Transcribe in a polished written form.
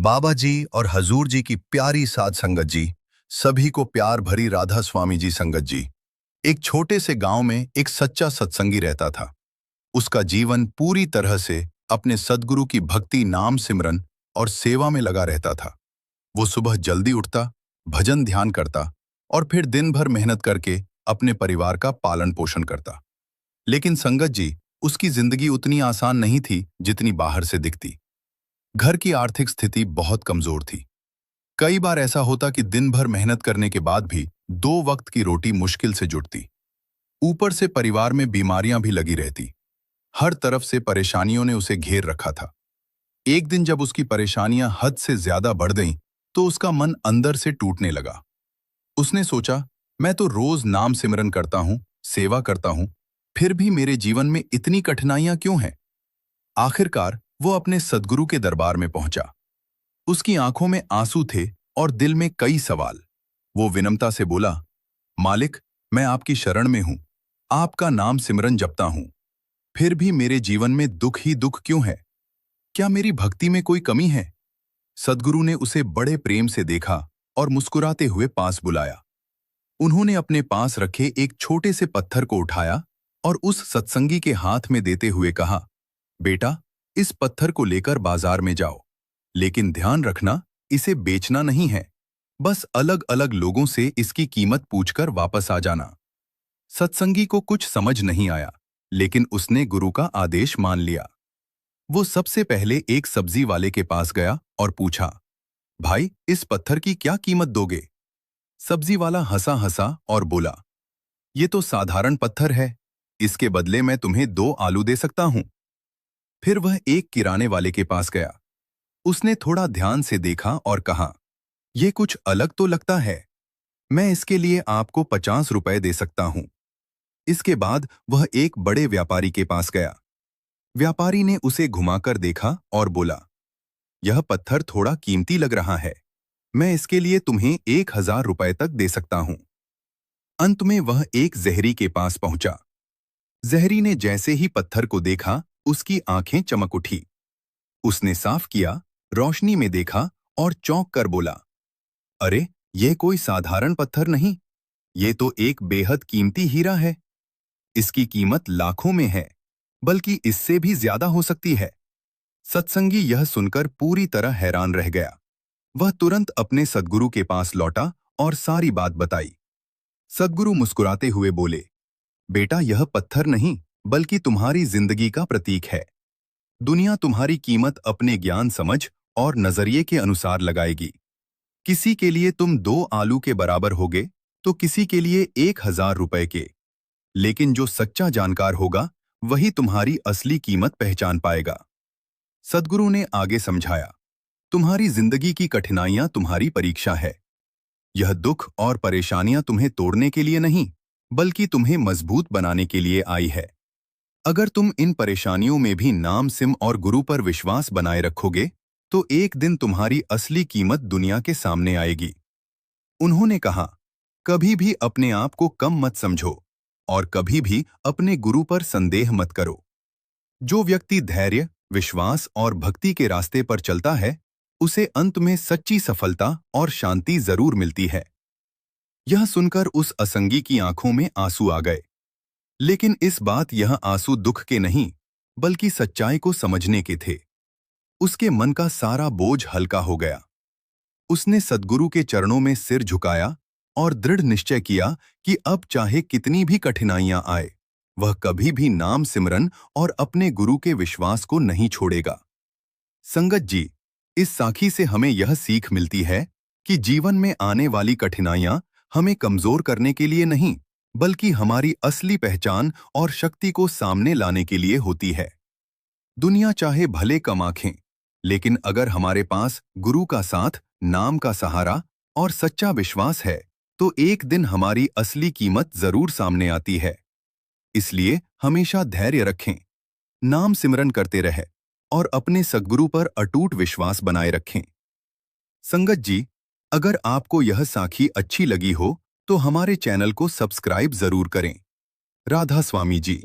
बाबा जी और हजूर जी की प्यारी साध संगत जी, सभी को प्यार भरी राधा स्वामी जी संगत जी। एक छोटे से गांव में एक सच्चा सत्संगी रहता था। उसका जीवन पूरी तरह से अपने सद्गुरु की भक्ति, नाम सिमरन और सेवा में लगा रहता था। वो सुबह जल्दी उठता, भजन ध्यान करता और फिर दिन भर मेहनत करके अपने परिवार का पालन पोषण करता। लेकिन संगत जी, उसकी जिंदगी उतनी आसान नहीं थी जितनी बाहर से दिखती। घर की आर्थिक स्थिति बहुत कमजोर थी। कई बार ऐसा होता कि दिन भर मेहनत करने के बाद भी 2 वक्त की रोटी मुश्किल से जुटती। ऊपर से परिवार में बीमारियां भी लगी रहती। हर तरफ से परेशानियों ने उसे घेर रखा था। एक दिन जब उसकी परेशानियां हद से ज्यादा बढ़ गईं, तो उसका मन अंदर से टूटने लगा। उसने सोचा, मैं तो रोज नाम सिमरन करता हूं, सेवा करता हूं, फिर भी मेरे जीवन में इतनी कठिनाइयां क्यों हैं? आखिरकार वो अपने सद्गुरु के दरबार में पहुंचा। उसकी आंखों में आंसू थे और दिल में कई सवाल। वो विनम्रता से बोला, मालिक, मैं आपकी शरण में हूं, आपका नाम सिमरन जपता हूं, फिर भी मेरे जीवन में दुख ही दुख क्यों है? क्या मेरी भक्ति में कोई कमी है? सद्गुरु ने उसे बड़े प्रेम से देखा और मुस्कुराते हुए पास बुलाया। उन्होंने अपने पास रखे एक छोटे से पत्थर को उठाया और उस सत्संगी के हाथ में देते हुए कहा, बेटा, इस पत्थर को लेकर बाजार में जाओ, लेकिन ध्यान रखना, इसे बेचना नहीं है। बस अलग अलग लोगों से इसकी कीमत पूछकर वापस आ जाना। सत्संगी को कुछ समझ नहीं आया, लेकिन उसने गुरु का आदेश मान लिया। वो सबसे पहले एक सब्जी वाले के पास गया और पूछा, भाई, इस पत्थर की क्या कीमत दोगे? सब्जी वाला हंसा हंसा और बोला, ये तो साधारण पत्थर है, इसके बदले मैं तुम्हें 2 आलू दे सकता हूं। फिर वह एक किराने वाले के पास गया। उसने थोड़ा ध्यान से देखा और कहा, यह कुछ अलग तो लगता है, मैं इसके लिए आपको 50 रुपए दे सकता हूं। इसके बाद वह एक बड़े व्यापारी के पास गया। व्यापारी ने उसे घुमाकर देखा और बोला, यह पत्थर थोड़ा कीमती लग रहा है, मैं इसके लिए तुम्हें 1000 रुपए तक दे सकता हूं। अंत में वह एक जहरी के पास पहुंचा। जहरी ने जैसे ही पत्थर को देखा, उसकी आंखें चमक उठी। उसने साफ किया, रोशनी में देखा और चौंक कर बोला, अरे, यह कोई साधारण पत्थर नहीं, ये तो एक बेहद कीमती हीरा है। इसकी कीमत लाखों में है, बल्कि इससे भी ज्यादा हो सकती है। सत्संगी यह सुनकर पूरी तरह हैरान रह गया। वह तुरंत अपने सद्गुरु के पास लौटा और सारी बात बताई। सद्गुरु मुस्कुराते हुए बोले, बेटा, यह पत्थर नहीं, बल्कि तुम्हारी जिंदगी का प्रतीक है। दुनिया तुम्हारी कीमत अपने ज्ञान, समझ और नजरिए के अनुसार लगाएगी। किसी के लिए तुम 2 आलू के बराबर होगे, तो किसी के लिए 1000 रुपए के। लेकिन जो सच्चा जानकार होगा, वही तुम्हारी असली कीमत पहचान पाएगा। सद्गुरु ने आगे समझाया, तुम्हारी जिंदगी की कठिनाइयां तुम्हारी परीक्षा है। यह दुख और परेशानियां तुम्हें तोड़ने के लिए नहीं, बल्कि तुम्हें मजबूत बनाने के लिए आई है। अगर तुम इन परेशानियों में भी नाम सिम और गुरु पर विश्वास बनाए रखोगे, तो एक दिन तुम्हारी असली कीमत दुनिया के सामने आएगी। उन्होंने कहा, कभी भी अपने आप को कम मत समझो और कभी भी अपने गुरु पर संदेह मत करो। जो व्यक्ति धैर्य, विश्वास और भक्ति के रास्ते पर चलता है, उसे अंत में सच्ची सफलता और शांति जरूर मिलती है। यह सुनकर उस असंगी की आंखों में आंसू आ गए। लेकिन इस बात यह आंसू दुख के नहीं, बल्कि सच्चाई को समझने के थे। उसके मन का सारा बोझ हल्का हो गया। उसने सद्गुरु के चरणों में सिर झुकाया और दृढ़ निश्चय किया कि अब चाहे कितनी भी कठिनाइयां आए, वह कभी भी नाम सिमरन और अपने गुरु के विश्वास को नहीं छोड़ेगा। संगत जी, इस साखी से हमें यह सीख मिलती है कि जीवन में आने वाली कठिनाइयां हमें कमजोर करने के लिए नहीं, बल्कि हमारी असली पहचान और शक्ति को सामने लाने के लिए होती है। दुनिया चाहे भले कम आंखें, लेकिन अगर हमारे पास गुरु का साथ, नाम का सहारा और सच्चा विश्वास है, तो एक दिन हमारी असली कीमत जरूर सामने आती है। इसलिए हमेशा धैर्य रखें, नाम सिमरन करते रहें और अपने सद्गुरु पर अटूट विश्वास बनाए रखें। संगत जी, अगर आपको यह साखी अच्छी लगी हो, तो हमारे चैनल को सब्सक्राइब जरूर करें। राधा स्वामी जी।